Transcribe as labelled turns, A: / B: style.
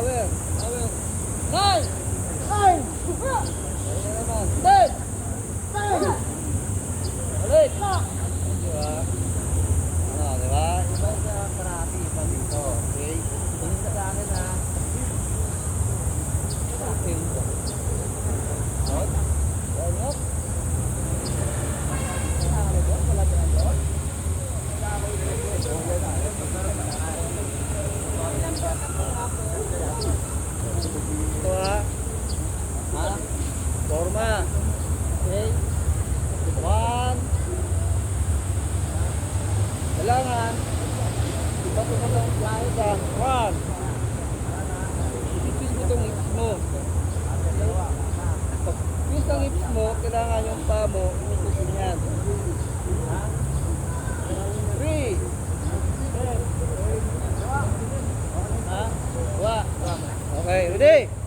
A: Power. Power.
B: 9! 9!
A: Ayun na naman.
B: 10! 10! Balik!
A: Diba? Ano, diba? Iba sa karate, iba dito. Okay? Tingin ka sa akin ha. Okay. Out. Down up. Wala ka na doon? Ito ha. Ha? Forma. Okay. 1. Kailangan. Iba ito mo lang langit ha. 1. Ipipis mo itong hips mo. Pag pis ang hips mo, kailangan yung paa mo, inutusin yan. 3. Ha? 2. Okay, ready?